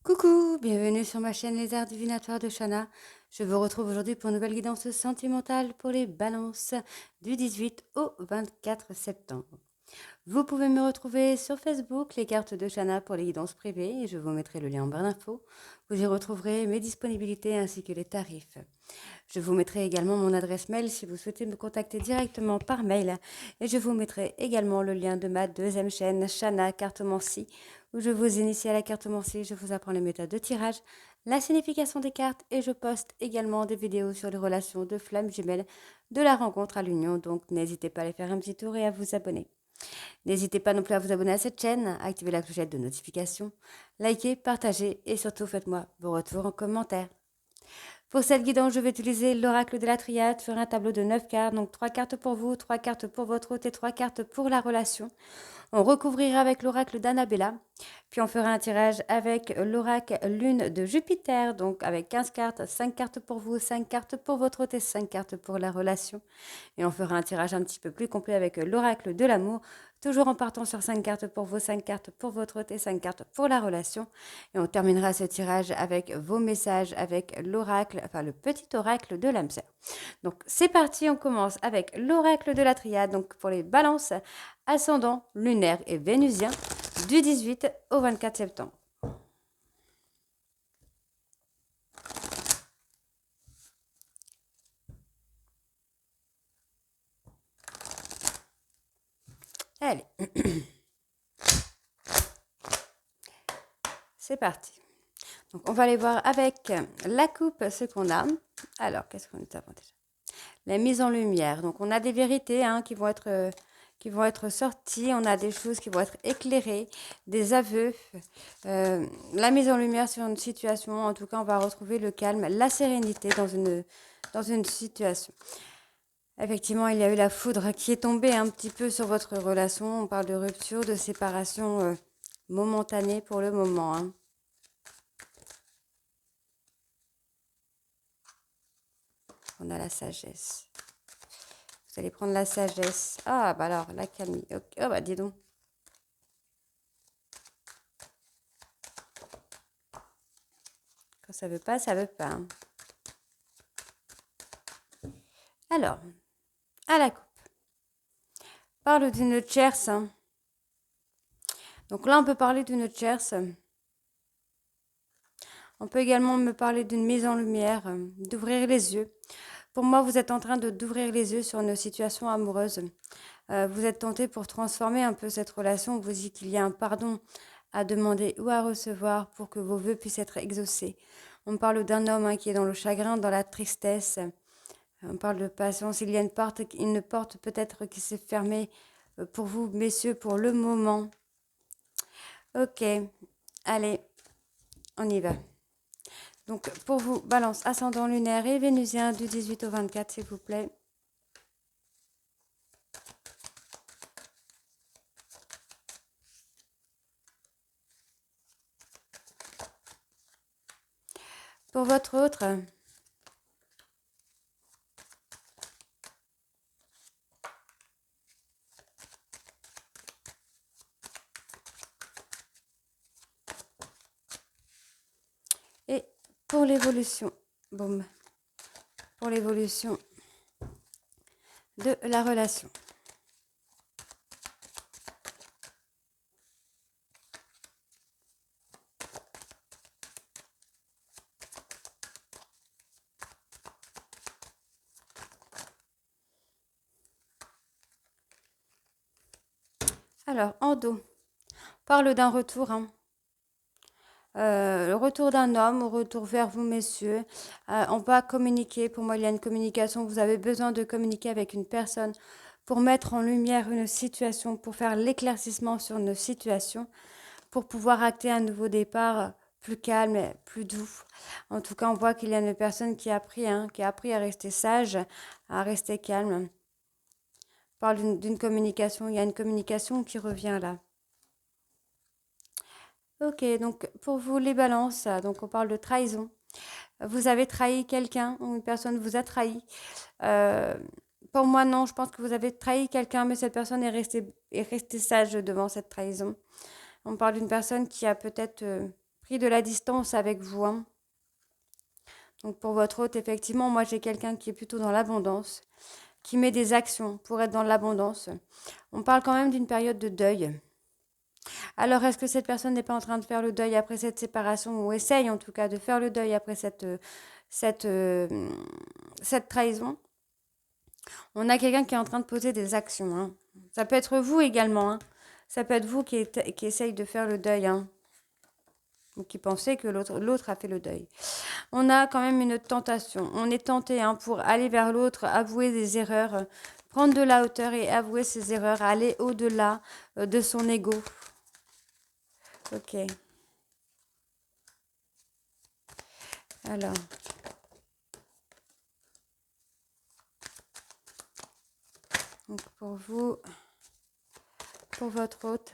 Coucou, bienvenue sur ma chaîne Les Arts Divinatoires de Shana. Je vous retrouve aujourd'hui pour une nouvelle guidance sentimentale pour les balances du 18 au 24 septembre. Vous pouvez me retrouver sur Facebook, les cartes de Shana pour les guidances privées, et je vous mettrai le lien en barre d'infos. Vous y retrouverez mes disponibilités ainsi que les tarifs. Je vous mettrai également mon adresse mail si vous souhaitez me contacter directement par mail. Et je vous mettrai également le lien de ma deuxième chaîne, Shana Cartomancie, où je vous initie à la cartomancie, je vous apprends les méthodes de tirage, la signification des cartes et je poste également des vidéos sur les relations de flammes jumelles de la rencontre à l'union. Donc n'hésitez pas à aller faire un petit tour et à vous abonner. N'hésitez pas non plus à vous abonner à cette chaîne, activer la clochette de notification, liker, partager et surtout faites-moi vos retours en commentaire. Pour cette guidance, je vais utiliser l'oracle de la triade sur un tableau de 9 cartes, donc 3 cartes pour vous, 3 cartes pour votre hôte et 3 cartes pour la relation. On recouvrira avec l'oracle d'Annabella, puis on fera un tirage avec l'oracle lune de Jupiter, donc avec 15 cartes, 5 cartes pour vous, 5 cartes pour votre hôte et 5 cartes pour la relation. Et on fera un tirage un petit peu plus complet avec l'oracle de l'amour, toujours en partant sur 5 cartes pour vous, 5 cartes pour votre hôte et 5 cartes pour la relation. Et on terminera ce tirage avec vos messages, avec l'oracle, enfin le petit oracle de l'âme sœur. Donc c'est parti, on commence avec l'oracle de la triade, donc pour les balances, ascendant, lunaire et vénusien, du 18 au 24 septembre. Allez, c'est parti. Donc on va aller voir avec la coupe ce qu'on a. Alors, qu'est-ce qu'on nous avons déjà? La mise en lumière. Donc on a des vérités qui vont être sorties, on a des choses qui vont être éclairées, des aveux, la mise en lumière sur une situation. En tout cas, on va retrouver le calme, la sérénité dans une situation. Effectivement, il y a eu la foudre qui est tombée un petit peu sur votre relation. On parle de rupture, de séparation momentanée pour le moment. Hein. On a la sagesse. Vous allez prendre la sagesse. Ah, bah alors, la calmie. Okay. Oh, bah dis donc. Quand ça veut pas, ça veut pas. Hein. Alors, à la coupe. Parle d'une tierce. Hein. Donc là, on peut parler d'une tierce. On peut également me parler d'une mise en lumière, d'ouvrir les yeux. Pour moi, vous êtes en train d'ouvrir les yeux sur une situation amoureuse. Vous êtes tenté pour transformer un peu cette relation. Vous dites qu'il y a un pardon à demander ou à recevoir pour que vos vœux puissent être exaucés. On parle d'un homme hein, qui est dans le chagrin, dans la tristesse. On parle de patience. Il y a une porte peut-être qui s'est fermée pour vous, messieurs, pour le moment. Ok, allez, on y va. Donc, pour vous, balance ascendant lunaire et vénusien du 18 au 24, s'il vous plaît. Pour votre autre, et pour l'évolution, boum, pour l'évolution de la relation. Alors, en dos, parle d'un retour, hein. Le retour d'un homme, au retour vers vous, messieurs. On va communiquer. Pour moi, il y a une communication. Vous avez besoin de communiquer avec une personne pour mettre en lumière une situation, pour faire l'éclaircissement sur une situation, pour pouvoir acter un nouveau départ plus calme, plus doux. En tout cas, on voit qu'il y a une personne qui a appris à rester sage, à rester calme. On parle d'une communication. Il y a une communication qui revient là. Ok, donc pour vous les balances, donc on parle de trahison. Vous avez trahi quelqu'un ou une personne vous a trahi. Euh, pour moi, non, je pense que vous avez trahi quelqu'un, mais cette personne est restée sage devant cette trahison. On parle d'une personne qui a peut-être pris de la distance avec vous, hein. Donc pour votre hôte, effectivement, moi j'ai quelqu'un qui est plutôt dans l'abondance, qui met des actions pour être dans l'abondance. On parle quand même d'une période de deuil. Alors est-ce que cette personne n'est pas en train de faire le deuil après cette séparation, ou essaye en tout cas de faire le deuil après cette, euh, cette trahison? On a quelqu'un qui est en train de poser des actions, hein. Ça peut être vous également, hein. Ça peut être vous qui essaye de faire le deuil, hein, ou qui pensez que l'autre a fait le deuil. On a quand même une tentation. On est tenté, hein, pour aller vers l'autre, avouer des erreurs, prendre de la hauteur et avouer ses erreurs, aller au-delà de son ego. Ok. Alors. Donc pour vous, pour votre hôte.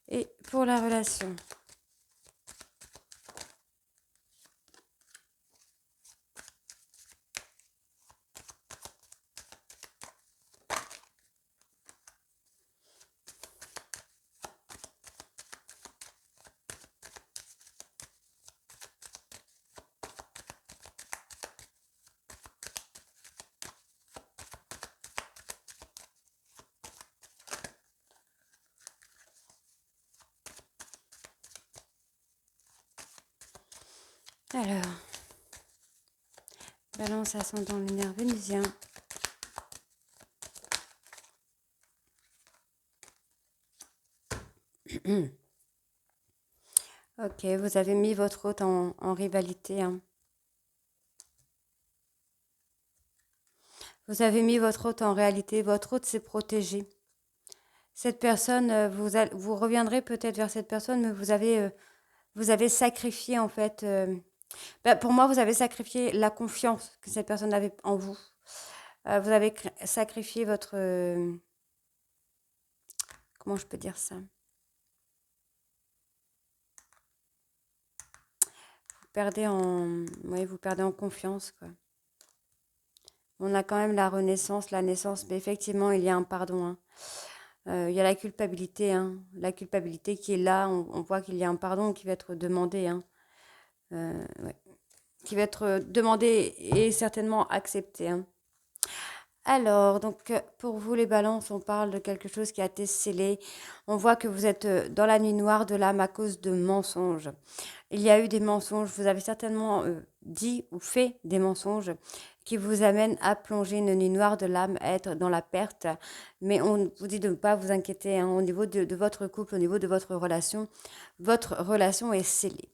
Et pour la relation. Alors, Balance ascendant lunaire vénusien. Ok, vous avez mis votre hôte en rivalité, hein. Vous avez mis votre hôte en réalité. Votre hôte s'est protégé. Cette personne, vous reviendrez peut-être vers cette personne, mais vous avez sacrifié en fait. Pour moi, vous avez sacrifié la confiance que cette personne avait en vous. Vous avez sacrifié votre... comment je peux dire ça? Vous perdez en confiance, quoi. On a quand même la renaissance, la naissance, mais effectivement, il y a un pardon, hein. Il y a la culpabilité, hein. La culpabilité qui est là. On voit qu'il y a un pardon qui va être demandé, hein. Ouais. Qui va être demandé et certainement accepté, hein. Alors, donc, pour vous, les balances, on parle de quelque chose qui a été scellé. On voit que vous êtes dans la nuit noire de l'âme à cause de mensonges. Il y a eu des mensonges. Vous avez certainement dit ou fait des mensonges qui vous amènent à plonger une nuit noire de l'âme, à être dans la perte. Mais on vous dit de ne pas vous inquiéter, hein, au niveau de votre couple, au niveau de votre relation est scellée.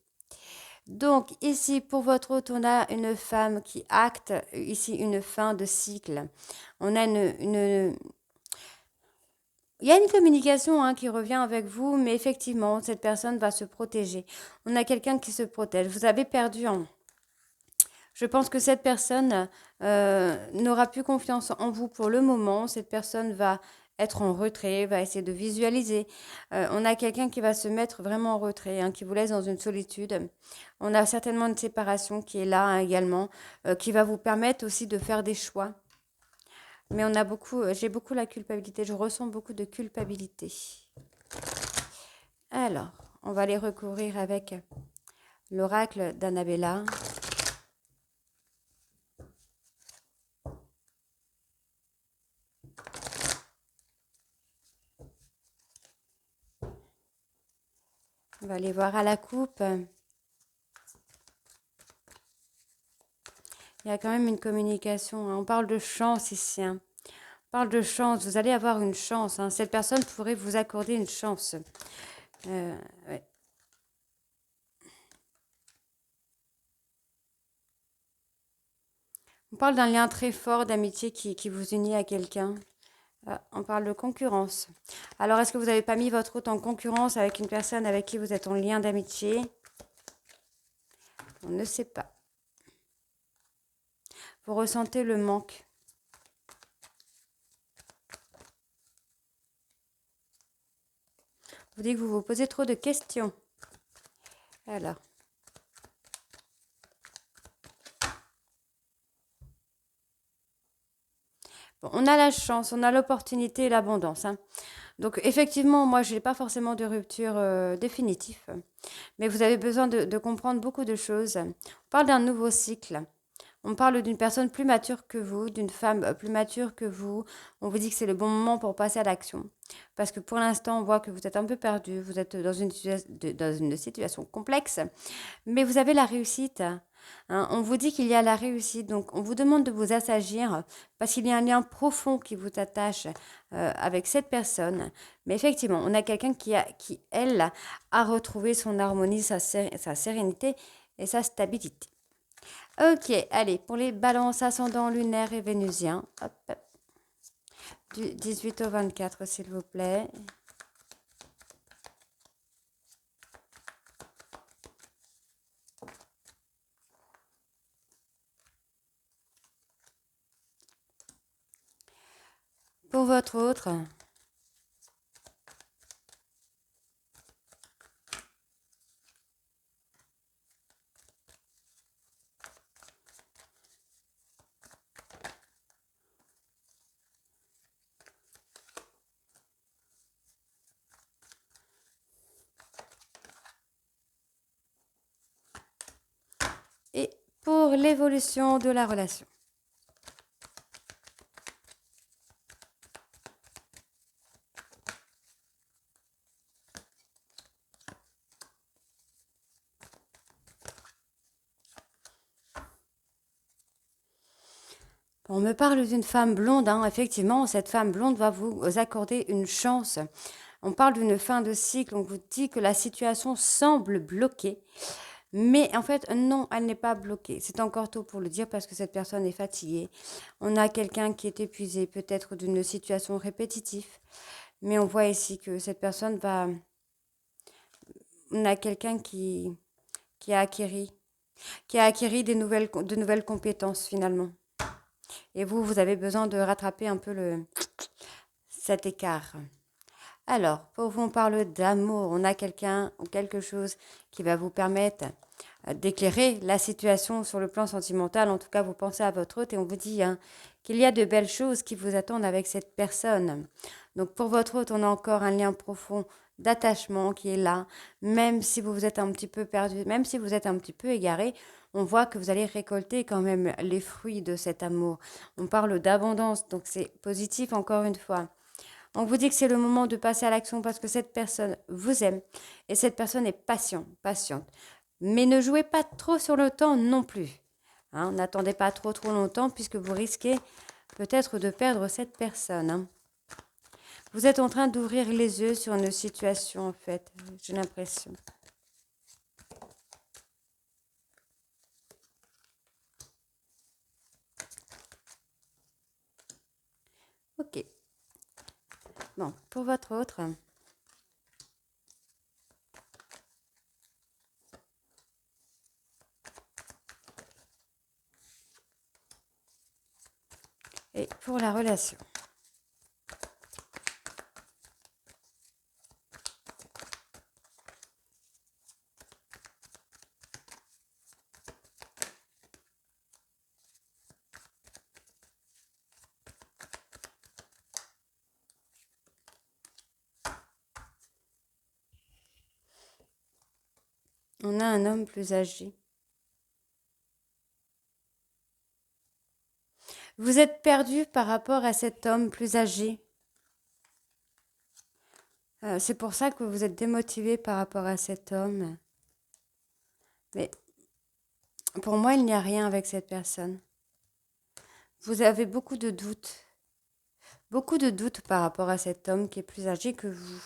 Donc ici, pour votre hôte, on a une femme qui acte ici une fin de cycle. On a il y a une communication, hein, qui revient avec vous, mais effectivement, cette personne va se protéger. On a quelqu'un qui se protège. Vous avez perdu en... Je pense que cette personne n'aura plus confiance en vous pour le moment. Cette personne va être en retrait, va essayer de visualiser. On a quelqu'un qui va se mettre vraiment en retrait, hein, qui vous laisse dans une solitude. On a certainement une séparation qui est là, hein, également, qui va vous permettre aussi de faire des choix. Mais j'ai beaucoup la culpabilité, je ressens beaucoup de culpabilité. Alors, on va aller recourir avec l'oracle d'Annabella. On va aller voir à la coupe. Il y a quand même une communication, hein. On parle de chance ici, hein. On parle de chance. Vous allez avoir une chance, hein. Cette personne pourrait vous accorder une chance. Ouais. On parle d'un lien très fort d'amitié qui vous unit à quelqu'un. On parle de concurrence. Alors, est-ce que vous n'avez pas mis votre hôte en concurrence avec une personne avec qui vous êtes en lien d'amitié? On ne sait pas. Vous ressentez le manque. Vous dites que vous vous posez trop de questions. Alors. Bon, on a la chance, on a l'opportunité et l'abondance, hein. Donc effectivement, moi, je n'ai pas forcément de rupture définitive, mais vous avez besoin de comprendre beaucoup de choses. On parle d'un nouveau cycle. On parle d'une personne plus mature que vous, d'une femme plus mature que vous. On vous dit que c'est le bon moment pour passer à l'action. Parce que pour l'instant, on voit que vous êtes un peu perdu, vous êtes dans une situation complexe, mais vous avez la réussite, hein. On vous dit qu'il y a la réussite, donc on vous demande de vous assagir parce qu'il y a un lien profond qui vous attache avec cette personne. Mais effectivement, on a quelqu'un qui, elle, a retrouvé son harmonie, sa sérénité et sa stabilité. Ok, allez, pour les balances ascendant lunaire et vénusien, hop, du 18 au 24, s'il vous plaît. Pour votre autre, et pour l'évolution de la relation. On me parle d'une femme blonde, hein. Effectivement, cette femme blonde va vous accorder une chance. On parle d'une fin de cycle, on vous dit que la situation semble bloquée, mais en fait, non, elle n'est pas bloquée. C'est encore tôt pour le dire parce que cette personne est fatiguée. On a quelqu'un qui est épuisé, peut-être d'une situation répétitive, mais on voit ici que cette personne va... On a quelqu'un qui a acquéri de nouvelles compétences finalement. Et vous, vous avez besoin de rattraper un peu cet écart. Alors, pour vous, on parle d'amour. On a quelqu'un ou quelque chose qui va vous permettre d'éclairer la situation sur le plan sentimental. En tout cas, vous pensez à votre hôte et on vous dit hein, qu'il y a de belles choses qui vous attendent avec cette personne. Donc, pour votre hôte, on a encore un lien profond d'attachement qui est là. Même si vous êtes un petit peu perdu, même si vous êtes un petit peu égaré, on voit que vous allez récolter quand même les fruits de cet amour. On parle d'abondance, donc c'est positif encore une fois. On vous dit que c'est le moment de passer à l'action parce que cette personne vous aime et cette personne est patiente. Mais ne jouez pas trop sur le temps non plus. Hein, n'attendez pas trop longtemps puisque vous risquez peut-être de perdre cette personne. Hein. Vous êtes en train d'ouvrir les yeux sur une situation en fait, j'ai l'impression. Ok. Bon, pour votre autre. Et pour la relation. On a un homme plus âgé. Vous êtes perdu par rapport à cet homme plus âgé. C'est pour ça que vous êtes démotivé par rapport à cet homme. Mais pour moi, il n'y a rien avec cette personne. Vous avez beaucoup de doutes. Beaucoup de doutes par rapport à cet homme qui est plus âgé que vous.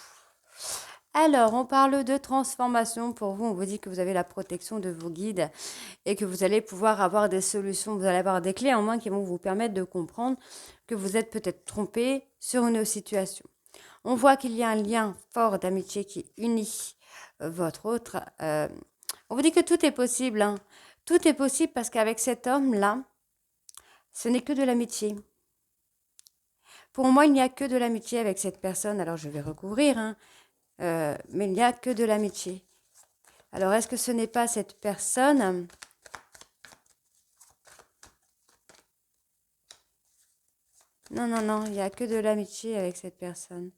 Alors, on parle de transformation. Pour vous, on vous dit que vous avez la protection de vos guides et que vous allez pouvoir avoir des solutions. Vous allez avoir des clés en main qui vont vous permettre de comprendre que vous êtes peut-être trompé sur une situation. On voit qu'il y a un lien fort d'amitié qui unit votre autre. On vous dit que tout est possible. Hein. Tout est possible parce qu'avec cet homme-là, ce n'est que de l'amitié. Pour moi, il n'y a que de l'amitié avec cette personne. Alors, je vais recouvrir, hein, mais il n'y a que de l'amitié. Alors, est-ce que ce n'est pas cette personne Non, non, non, il n'y a que de l'amitié avec cette personne.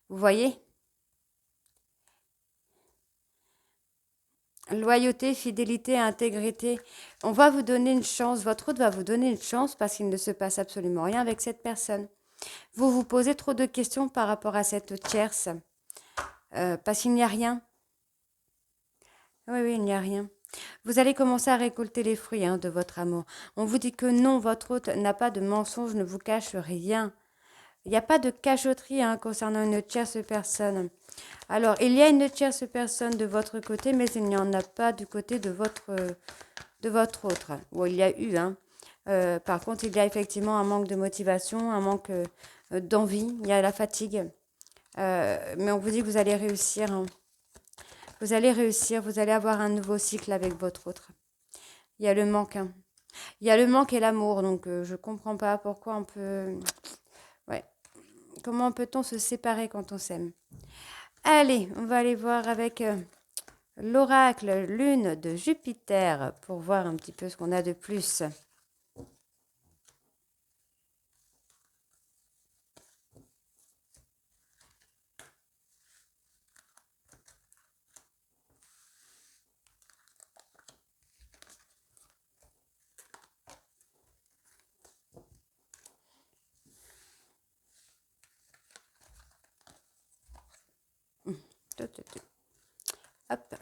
Vous voyez? Loyauté, fidélité, intégrité. On va vous donner une chance, votre hôte va vous donner une chance parce qu'il ne se passe absolument rien avec cette personne. Vous vous posez trop de questions par rapport à cette tierce parce qu'il n'y a rien. Oui, oui, il n'y a rien. Vous allez commencer à récolter les fruits de votre amour. On vous dit que non, votre hôte n'a pas de mensonge, ne vous cache rien. Il n'y a pas de cachotterie concernant une tierce personne. Alors, il y a une tierce personne de votre côté, mais il n'y en a pas du côté de votre autre. Bon, il y a eu, par contre, il y a effectivement un manque de motivation, un manque d'envie, il y a la fatigue. Mais on vous dit que vous allez réussir. Vous allez réussir, vous allez avoir un nouveau cycle avec votre autre. Il y a le manque. Il y a le manque et l'amour, donc je comprends pas pourquoi on peut... Ouais. Comment peut-on se séparer quand on s'aime? Allez, on va aller voir avec l'oracle lune de Jupiter pour voir un petit peu ce qu'on a de plus. Hop.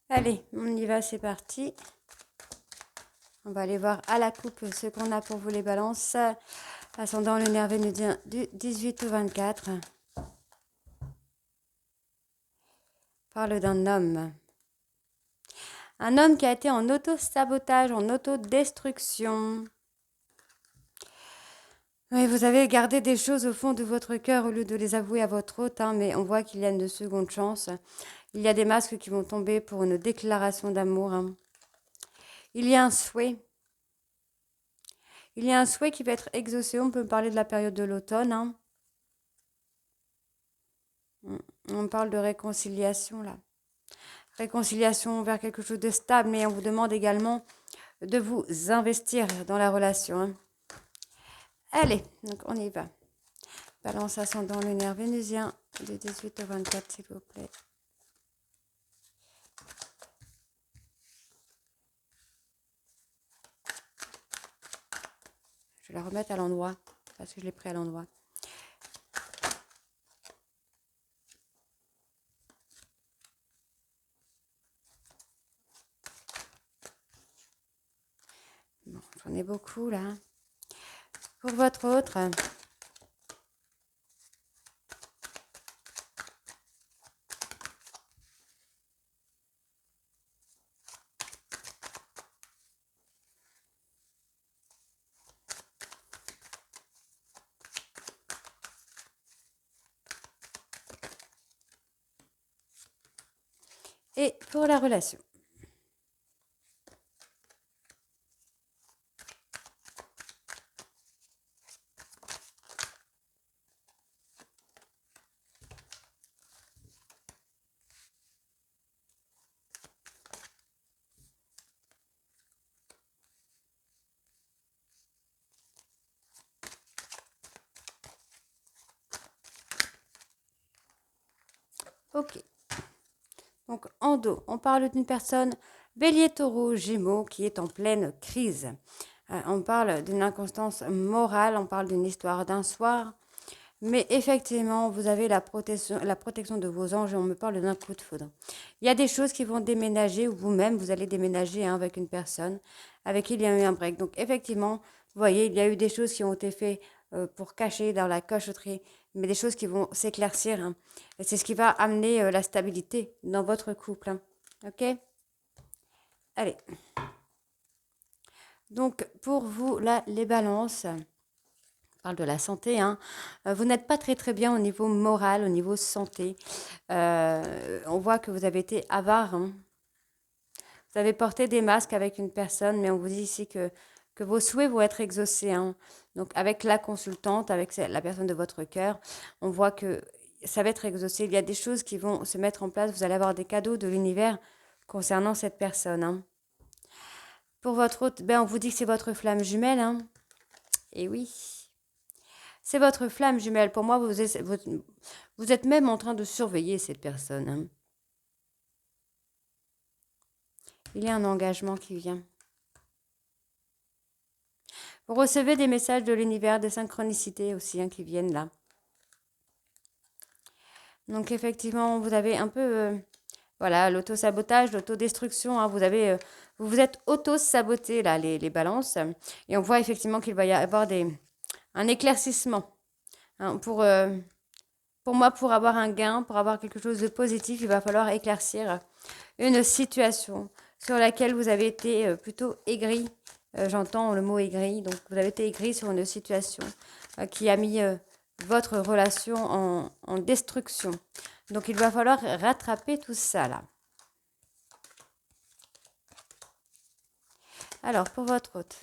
Allez, on y va, c'est parti. On va aller voir à la coupe ce qu'on a pour vous les balances. Ascendant le nerf vénusien du 18 au 24. Parle d'un homme. Un homme qui a été en auto-sabotage, en autodestruction. Oui, vous avez gardé des choses au fond de votre cœur au lieu de les avouer à votre hôte, mais on voit qu'il y a une seconde chance. Il y a des masques qui vont tomber pour une déclaration d'amour. Il y a un souhait. Il y a un souhait qui va être exaucé. On peut parler de la période de l'automne. On parle de réconciliation, là. Réconciliation vers quelque chose de stable, mais on vous demande également de vous investir dans la relation. Allez, donc on y va. Balance ascendant lunaire vénusien de 18 au 24, s'il vous plaît. Je vais la remettre à l'endroit, parce que je l'ai pris à l'endroit. Bon, j'en ai beaucoup là. Pour votre autre. Et pour la relation. Ok. Donc en dos, on parle d'une personne bélier, taureau, gémeaux qui est en pleine crise. On parle d'une inconstance morale, on parle d'une histoire d'un soir. Mais effectivement, vous avez la protection de vos anges et on me parle d'un coup de foudre. Il y a des choses qui vont déménager ou vous-même, vous allez déménager avec une personne avec qui il y a eu un break. Donc effectivement, vous voyez, il y a eu des choses qui ont été faites pour cacher dans la cachotterie, mais des choses qui vont s'éclaircir. Et c'est ce qui va amener la stabilité dans votre couple. Ok? Allez. Donc pour vous, là, les balances. parle de la santé, hein. Vous n'êtes pas très très bien au niveau moral, au niveau santé. On voit que vous avez été avare, hein. Vous avez porté des masques avec une personne, mais on vous dit ici que vos souhaits vont être exaucés, hein. Donc avec la consultante, avec la personne de votre cœur, on voit que ça va être exaucé. Il y a des choses qui vont se mettre en place. Vous allez avoir des cadeaux de l'univers concernant cette personne, hein. Pour votre autre, ben on vous dit que c'est votre flamme jumelle, hein. Et oui, c'est votre flamme jumelle. Pour moi, vous êtes même en train de surveiller cette personne, hein. Il y a un engagement qui vient. Vous recevez des messages de l'univers, des synchronicités aussi, hein, qui viennent là. Donc effectivement, vous avez un peu, voilà, l'auto-sabotage, l'autodestruction, hein. Vous vous êtes auto-saboté là, les balances. Et on voit effectivement qu'il va y avoir un éclaircissement, hein. Pour moi, pour avoir un gain, pour avoir quelque chose de positif, il va falloir éclaircir une situation sur laquelle vous avez été plutôt aigri. J'entends le mot aigri. Donc, vous avez été aigri sur une situation qui a mis votre relation en destruction. Donc, il va falloir rattraper tout ça là. Alors, pour votre hôte.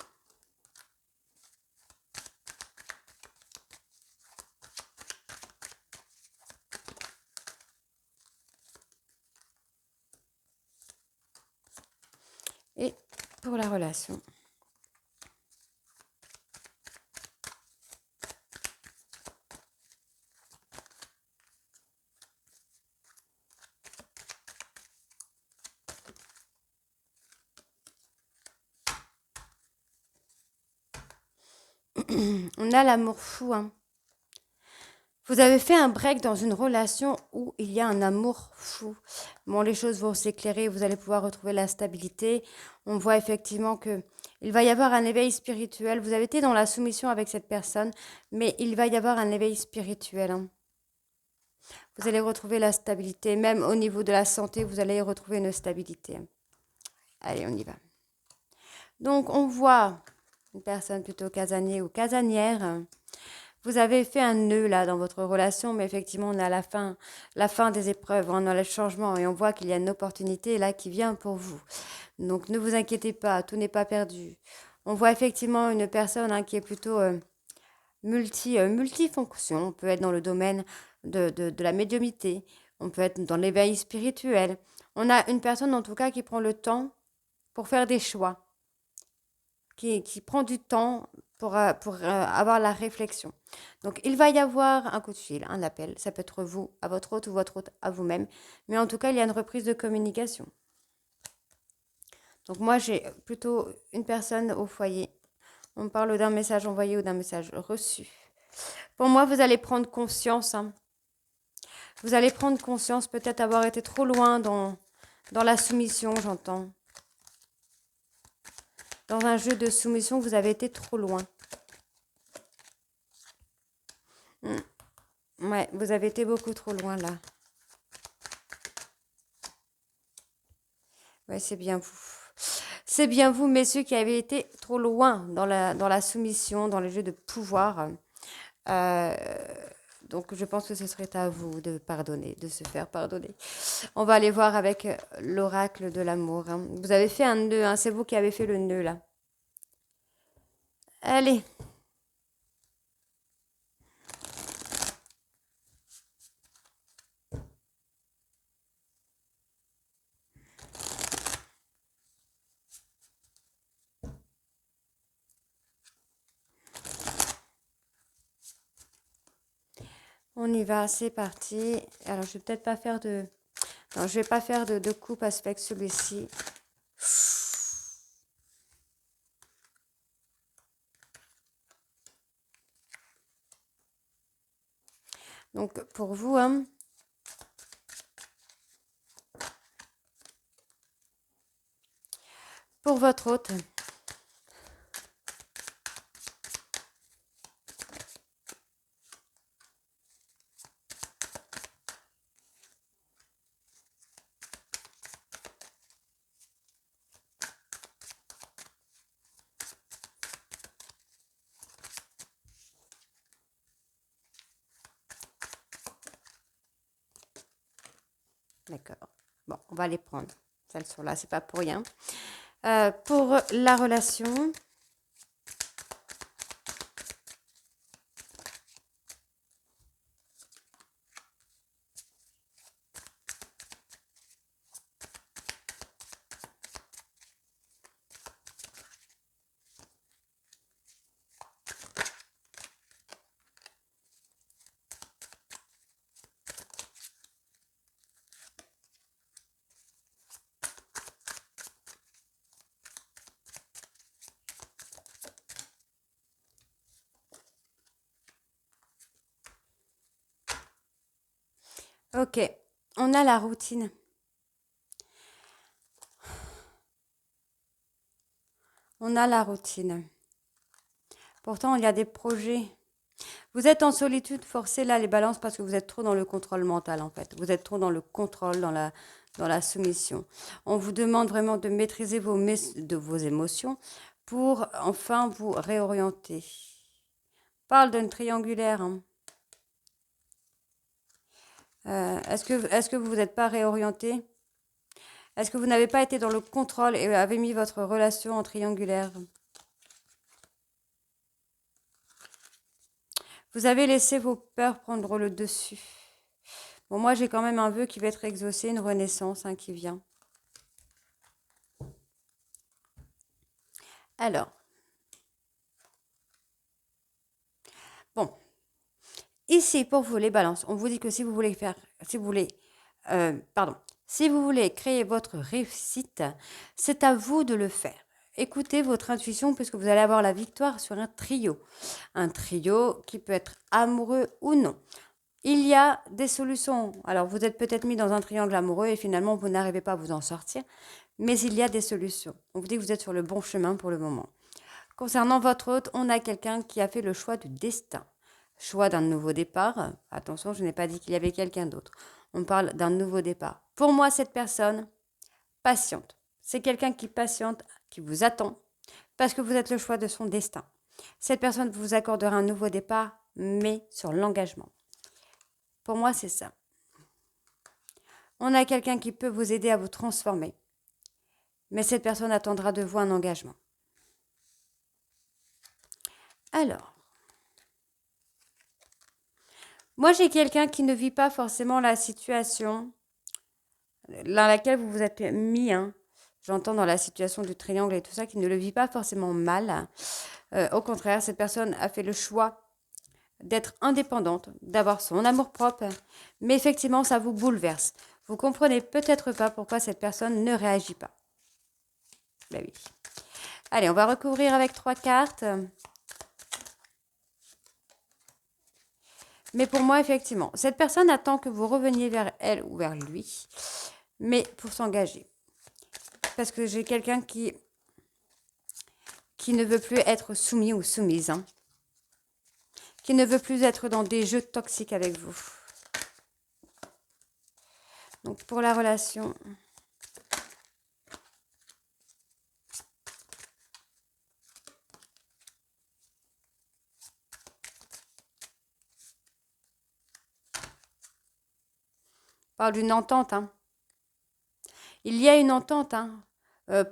Et pour la relation. On a l'amour fou, hein. Vous avez fait un break dans une relation où il y a un amour fou. Bon, les choses vont s'éclairer, vous allez pouvoir retrouver la stabilité. On voit effectivement que il va y avoir un éveil spirituel. Vous avez été dans la soumission avec cette personne, mais il va y avoir un éveil spirituel, hein. Vous allez retrouver la stabilité. Même au niveau de la santé, vous allez retrouver une stabilité. Allez, on y va. Donc, on voit une personne plutôt casanier ou casanière. Vous avez fait un nœud là dans votre relation, mais effectivement, on a la fin des épreuves, on a le changement et on voit qu'il y a une opportunité là qui vient pour vous. Donc, ne vous inquiétez pas, tout n'est pas perdu. On voit effectivement une personne, hein, qui est plutôt multifonction. On peut être dans le domaine de la médiumnité, on peut être dans l'éveil spirituel. On a une personne en tout cas qui prend le temps pour faire des choix, qui prend du temps pour avoir la réflexion. Donc, il va y avoir un coup de fil, un appel. Ça peut être vous à votre hôte ou votre hôte à vous-même. Mais en tout cas, il y a une reprise de communication. Donc, moi, j'ai plutôt une personne au foyer. On parle d'un message envoyé ou d'un message reçu. Pour moi, vous allez prendre conscience, hein. Vous allez prendre conscience peut-être avoir été trop loin dans la soumission, j'entends. Dans un jeu de soumission, vous avez été trop loin. Ouais, vous avez été beaucoup trop loin là. Ouais, c'est bien vous. C'est bien vous, messieurs, qui avez été trop loin dans la soumission, dans les jeux de pouvoir. Euh, donc, je pense que ce serait à vous de pardonner, de se faire pardonner. On va aller voir avec l'oracle de l'amour, hein. Vous avez fait un nœud, hein, c'est vous qui avez fait le nœud là. Allez. On y va, c'est parti. Alors, je vais peut-être pas faire de... Non, je vais pas faire de coupe avec celui-ci. Donc, pour vous, hein, pour votre hôte, D'accord. Bon, on va les prendre. Celles sont là, c'est pas pour rien. Pour la relation, ok, on a la routine. On a la routine. Pourtant, il y a des projets. Vous êtes en solitude forcée là, les balances, parce que vous êtes trop dans le contrôle mental en fait. Vous êtes trop dans le contrôle, dans la soumission. On vous demande vraiment de maîtriser de vos émotions pour enfin vous réorienter. On parle d'une triangulaire. Hein. Est-ce que vous n'êtes pas réorienté? Est-ce que vous n'avez pas été dans le contrôle et avez mis votre relation en triangulaire? Vous avez laissé vos peurs prendre le dessus. Bon, moi, j'ai quand même un vœu qui va être exaucé, une renaissance hein, qui vient. Alors, bon, ici, pour vous, les balances, on vous dit que si vous voulez si vous voulez créer votre réussite, c'est à vous de le faire. Écoutez votre intuition puisque vous allez avoir la victoire sur un trio. Un trio qui peut être amoureux ou non. Il y a des solutions. Alors, vous êtes peut-être mis dans un triangle amoureux et finalement, vous n'arrivez pas à vous en sortir. Mais il y a des solutions. On vous dit que vous êtes sur le bon chemin pour le moment. Concernant votre hôte, on a quelqu'un qui a fait le choix du destin. Choix d'un nouveau départ. Attention, je n'ai pas dit qu'il y avait quelqu'un d'autre. On parle d'un nouveau départ. Pour moi, cette personne, patiente. C'est quelqu'un qui patiente, qui vous attend, parce que vous êtes le choix de son destin. Cette personne vous accordera un nouveau départ, mais sur l'engagement. Pour moi, c'est ça. On a quelqu'un qui peut vous aider à vous transformer, mais cette personne attendra de vous un engagement. Alors, moi j'ai quelqu'un qui ne vit pas forcément la situation dans laquelle vous vous êtes mis, hein. J'entends dans la situation du triangle et tout ça, qui ne le vit pas forcément mal. Au contraire, cette personne a fait le choix d'être indépendante, d'avoir son amour-propre, mais effectivement, ça vous bouleverse. Vous comprenez peut-être pas pourquoi cette personne ne réagit pas. Ben oui. Allez, on va recouvrir avec 3 cartes. Mais pour moi, effectivement, cette personne attend que vous reveniez vers elle ou vers lui, mais pour s'engager. Parce que j'ai quelqu'un qui ne veut plus être soumis ou soumise, hein, qui ne veut plus être dans des jeux toxiques avec vous. Donc, pour la relation... On parle d'une entente, hein. Il y a une entente, hein.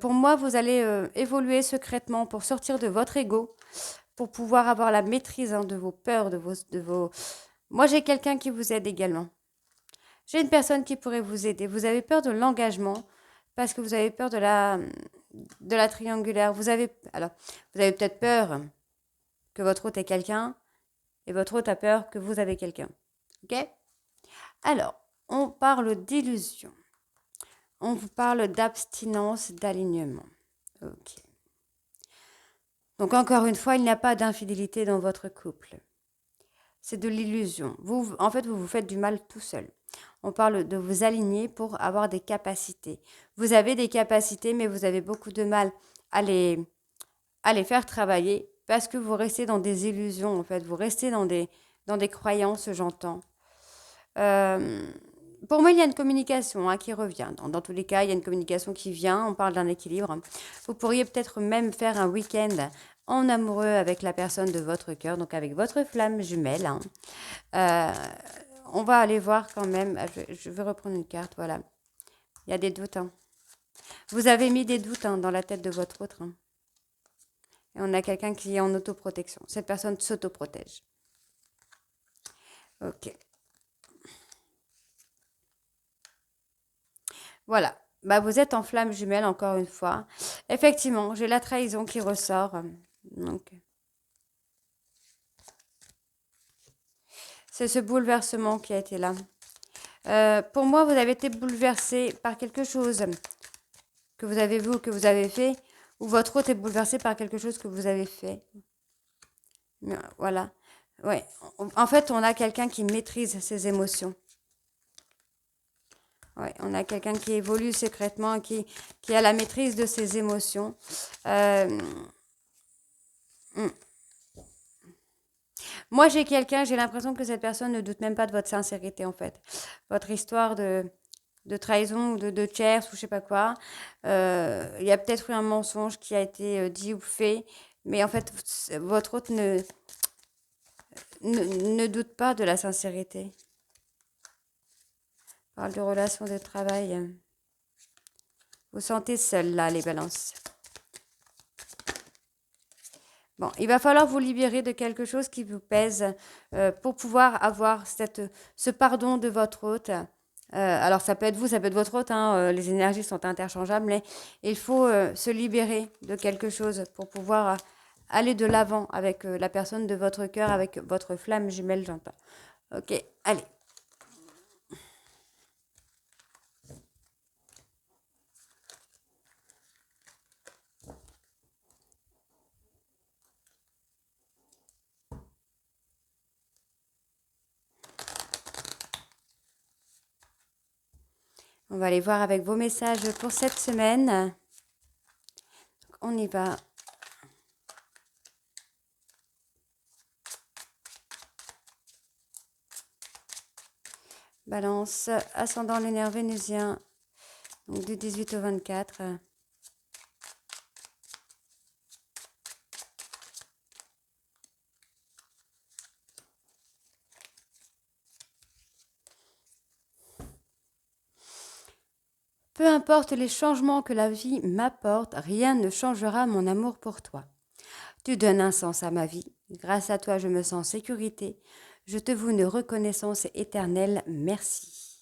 Pour moi, vous allez évoluer secrètement pour sortir de votre ego, pour pouvoir avoir la maîtrise hein, de vos peurs, de vos... Moi, j'ai quelqu'un qui vous aide également. J'ai une personne qui pourrait vous aider. Vous avez peur de l'engagement parce que vous avez peur de la triangulaire. Vous avez peut-être peur que votre hôte ait quelqu'un et votre hôte a peur que vous avez quelqu'un. Ok? Alors, on parle d'illusion. On vous parle d'abstinence, d'alignement. Ok. Donc encore une fois, il n'y a pas d'infidélité dans votre couple. C'est de l'illusion. En fait, vous vous faites du mal tout seul. On parle de vous aligner pour avoir des capacités. Vous avez des capacités, mais vous avez beaucoup de mal à les faire travailler parce que vous restez dans des illusions, en fait. Vous restez dans des croyances, j'entends. Pour moi, il y a une communication hein, qui revient. Dans tous les cas, il y a une communication qui vient. On parle d'un équilibre. Vous pourriez peut-être même faire un week-end en amoureux avec la personne de votre cœur, donc avec votre flamme jumelle. Hein. on va aller voir quand même. Je vais reprendre une carte, voilà. Il y a des doutes. Hein. Vous avez mis des doutes dans la tête de votre autre. Hein. Et on a quelqu'un qui est en autoprotection. Cette personne s'autoprotège. Ok. Voilà. Bah, vous êtes en flamme jumelle encore une fois. Effectivement, j'ai la trahison qui ressort. Donc, c'est ce bouleversement qui a été là. Pour moi, vous avez été bouleversé par quelque chose que vous avez vu ou que vous avez fait, ou votre autre est bouleversé par quelque chose que vous avez fait. Mais, voilà. Ouais. En fait, on a quelqu'un qui maîtrise ses émotions. Ouais, on a quelqu'un qui évolue secrètement, qui a la maîtrise de ses émotions. Hmm. Moi, j'ai quelqu'un, j'ai l'impression que cette personne ne doute même pas de votre sincérité, en fait. Votre histoire de trahison ou de tierce ou je sais pas quoi. Il y a peut-être eu un mensonge qui a été dit ou fait, mais en fait, votre hôte ne doute pas de la sincérité. On parle de relations de travail. Vous sentez seul, là, les balances. Bon, il va falloir vous libérer de quelque chose qui vous pèse pour pouvoir avoir ce pardon de votre hôte. Alors, ça peut être vous, ça peut être votre hôte. Hein, les énergies sont interchangeables, mais il faut se libérer de quelque chose pour pouvoir aller de l'avant avec la personne de votre cœur, avec votre flamme jumelle, j'entends. Ok, allez. On va aller voir avec vos messages pour cette semaine. On y va. Balance, ascendant lunaire vénusien, donc du 18 au 24. Peu importe les changements que la vie m'apporte, rien ne changera mon amour pour toi. Tu donnes un sens à ma vie. Grâce à toi, je me sens en sécurité. Je te voue une reconnaissance éternelle. Merci.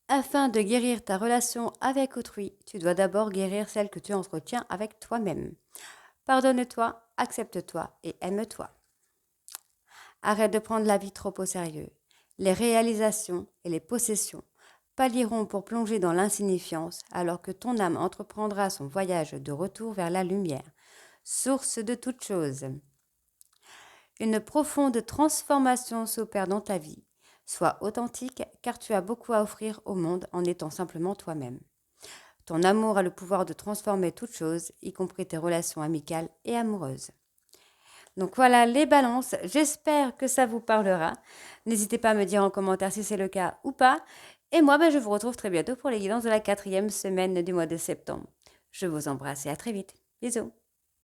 Afin de guérir ta relation avec autrui, tu dois d'abord guérir celle que tu entretiens avec toi-même. Pardonne-toi, accepte-toi et aime-toi. Arrête de prendre la vie trop au sérieux. Les réalisations et les possessions pâliront pour plonger dans l'insignifiance alors que ton âme entreprendra son voyage de retour vers la lumière, source de toutes choses. Une profonde transformation s'opère dans ta vie. Sois authentique car tu as beaucoup à offrir au monde en étant simplement toi-même. Ton amour a le pouvoir de transformer toutes choses, y compris tes relations amicales et amoureuses. Donc voilà les balances, j'espère que ça vous parlera. N'hésitez pas à me dire en commentaire si c'est le cas ou pas. Et moi, je vous retrouve très bientôt pour les guidances de la 4e semaine du mois de septembre. Je vous embrasse et à très vite. Bisous.